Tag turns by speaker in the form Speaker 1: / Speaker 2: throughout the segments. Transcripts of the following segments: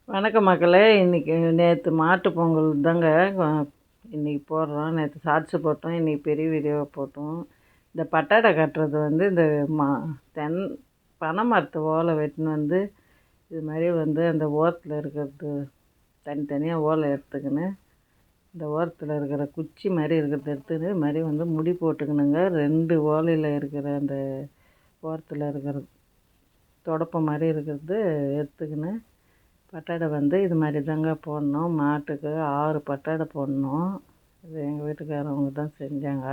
Speaker 1: வணக்கம் மக்களே. இன்றைக்கி நேற்று மாட்டு பொங்கல் தாங்க. இன்றைக்கி போடுறோம். நேற்று ஷார்ட்ஸு போட்டோம், இன்றைக்கி பெரிய வீடியோவை போட்டோம். இந்த பட்டாடை கட்டுறது வந்து இந்த தென் பனை மரத்து ஓலை வெட்டின்னு வந்து இது மாதிரி வந்து அந்த ஓரத்தில் இருக்கிறது தனித்தனியாக ஓலை எடுத்துக்கின்னு இந்த ஓரத்தில் இருக்கிற குச்சி மாதிரி இருக்கிறத எடுத்துன்னு இது மாதிரி வந்து முடி போட்டுக்கணுங்க. 2 ஓலையில் இருக்கிற அந்த ஓரத்தில் இருக்கிற தொடப்பம் மாதிரி இருக்கிறது எடுத்துக்கின்னு பட்டாடை வந்து இது மாதிரி தாங்க போடணும். மாட்டுக்கு 6 பட்டாடை போடணும். இது எங்கள் வீட்டுக்காரவங்க தான் செஞ்சாங்க.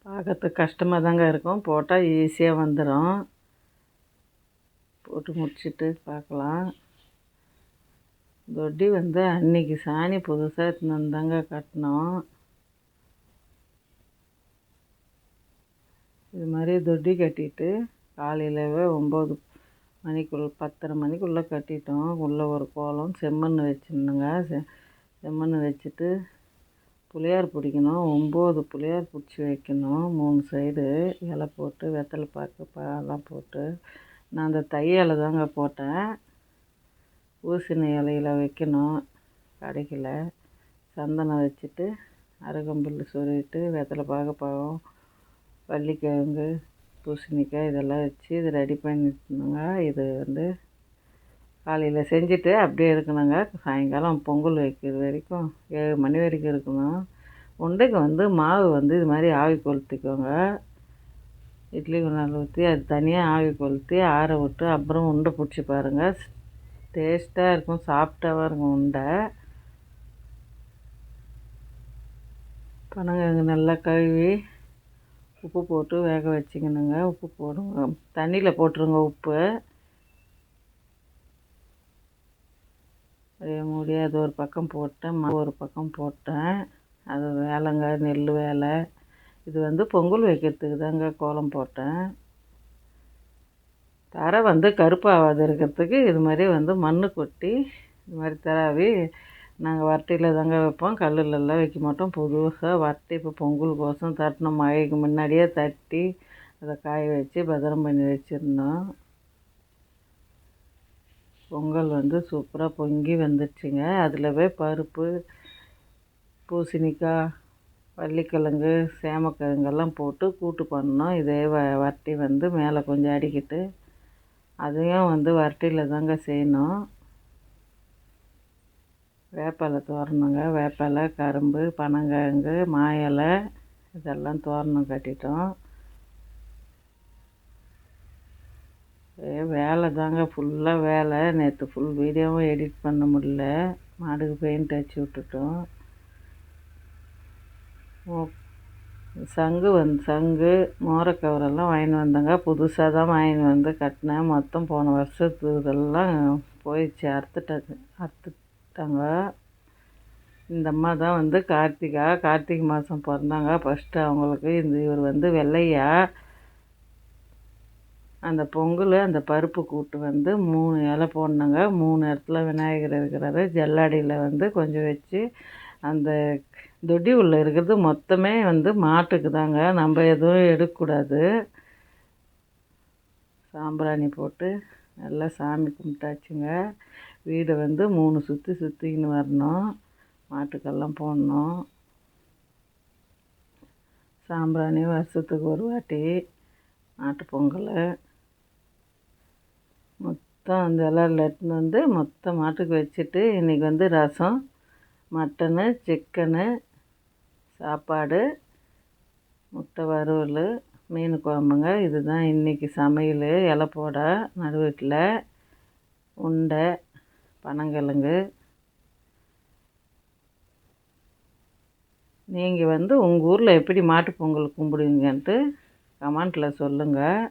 Speaker 1: பார்க்கறதுக்கு கஷ்டமாக தாங்க இருக்கும், போட்டால் ஈஸியாக வந்துடும். போட்டு முடிச்சுட்டு பார்க்கலாம். தொட்டி வந்து அன்றைக்கி சாணி புதுசாக எடுத்துன்னு வந்தாங்க கட்டினோம். இது மாதிரி தொட்டி கட்டிட்டு காலையிலவே 9 மணிக்குள்ளே 10:30 மணிக்குள்ளே கட்டிட்டோம். உள்ளே ஒரு கோலம் செம்மண் வச்சுருந்தோங்க. செம்மண் வச்சுட்டு புளியார் பிடிக்கணும். 9 புளியார் பிடிச்சி வைக்கணும். 3 சைடு இலை போட்டு வெத்தலை பாக்கு பாலாம் போட்டு நான் அந்த தையலை தாங்க போட்டேன். ஊசின இலையில் வைக்கணும். கிடைக்கல. சந்தனம் வச்சுட்டு அருகம்புல் சொருவிட்டு வெத்தலை பாக்கு பழம் வள்ளிக்கிழங்கு பூசணிக்காய் இதெல்லாம் வச்சு இது ரெடி பண்ணிட்டுனுங்க. இது வந்து காலையில் செஞ்சுட்டு அப்படியே இருக்கணுங்க. சாயங்காலம் பொங்கல் வைக்கிற வரைக்கும் 7 மணி வரைக்கும் இருக்கணும். உண்டைக்கு வந்து மாவு வந்து இது மாதிரி ஆவி கொளுத்திக்கோங்க. இட்லி குண்டானில் ஊற்றி அது தனியாக ஆவி கொளுத்தி ஆற விட்டு அப்புறம் உண்டை பிடிச்சி பாருங்கள். டேஸ்ட்டாக இருக்கும், சாஃப்டாகவும் இருக்கும் உண்டை. பனங்கிழங்கு நல்லா கழுவி உப்பு போட்டு வேக வச்சுக்கணுங்க. உப்பு போடுங்க, தண்ணியில் போட்டுருங்க உப்பு. அதே மூடி அது ஒரு பக்கம் போட்டேன், ஒரு பக்கம் போட்டேன். அது வேலைங்க, நெல் வேலை. இது வந்து பொங்கல் வைக்கிறதுக்கு தாங்க கோலம் போட்டேன். தரை வந்து கருப்பாகாது இருக்கிறதுக்கு இது மாதிரி வந்து மண் கொட்டி இது மாதிரி தராவி நாங்கள் வரட்டியில் தாங்க வைப்போம். கல்லுலெல்லாம் வைக்க மாட்டோம். புதுசாக வரட்டி இப்போ பொங்கலுக்கோசம் தட்டினோம். மழைக்கு முன்னாடியே தட்டி அதை காய வச்சு பத்திரம் பண்ணி வச்சுருந்தோம். பொங்கல் வந்து சூப்பராக பொங்கி வந்துடுச்சுங்க. அதில் போய் பருப்பு, பூசணிக்காய், வள்ளிக்கிழங்கு, சேமக்கிழங்கெல்லாம் போட்டு கூட்டு பண்ணோம். இதே வரட்டி வந்து மேலே கொஞ்சம் அடிக்கிட்டு அதையும் வந்து வரட்டியில் தாங்க செய்யணும். வேப்பிலை தோரணங்க. வேப்பிலை, கரும்பு, பனங்கிழங்கு, மா இலை இதெல்லாம் தோரணம் கட்டிட்டோம். வேலை தாங்க, ஃபுல்லாக வேலை. நேற்று ஃபுல் வீடியோவும் எடிட் பண்ண முடியல. மாடுக்கு பெயிண்ட் அடிச்சு விட்டுட்டோம். சங்கு மோரக்கவரெல்லாம் வாங்கின்னு வந்தேங்க. புதுசாக தான் வாங்கின்னு வந்து கட்டினேன். மொத்தம் போன வருஷத்து இதெல்லாம் போயிடுச்சு, அறுத்துட்டாங்க. இந்த அம்மா தான் வந்து கார்த்திகை மாதம் பிறந்தாங்க. ஃபஸ்ட்டு அவங்களுக்கு இவர் வந்து வெள்ளையா. அந்த பொங்கல் அந்த பருப்பு கூட்டு வந்து 3 இலை போடணுங்க. 3 இடத்துல விநாயகர் இருக்கிறாரு. ஜல்லாடியில் வந்து கொஞ்சம் வச்சு அந்த தொட்டி உள்ளே இருக்கிறது மொத்தமே வந்து மாட்டுக்கு தாங்க, நம்ம எதுவும் எடுக்கக்கூடாது. சாம்பிராணி போட்டு நல்லா சாமி கும்பிட்டாச்சுங்க. வீடை வந்து 3 சுற்றிக்கின்னு வரணும். மாட்டுக்கெல்லாம் போடணும். சாம்பிராணி வருஷத்துக்கு ஒரு வாட்டி. மாட்டு பொங்கல் மொத்தம் அந்த இலையில் எடுத்துன்னு வந்து மொத்தம் மாட்டுக்கு வச்சுட்டு இன்றைக்கி வந்து ரசம், மட்டனு, சிக்கனு, சாப்பாடு, முட்டை வறுவல், மீன் குழம்புங்க. இதுதான் இன்றைக்கி சமையல். இலை போட நடு வீட்டில் உண்டை, பனங்கிழங்கு. நீங்கள் வந்து உங்கள் ஊரில் எப்படி மாட்டு பொங்கல் கும்பிடுவீங்கன்ட்டு கமெண்ட்டில் சொல்லுங்கள்.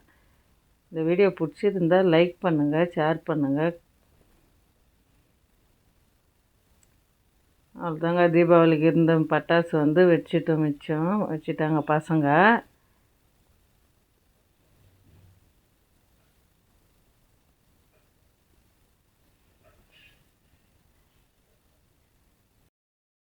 Speaker 1: இந்த வீடியோ பிடிச்சிருந்தால் லைக் பண்ணுங்கள், ஷேர் பண்ணுங்கள். அவ்வளோதாங்க. தீபாவளிக்கு இருந்த பட்டாசு வந்து வச்சுட்டாங்க பசங்க.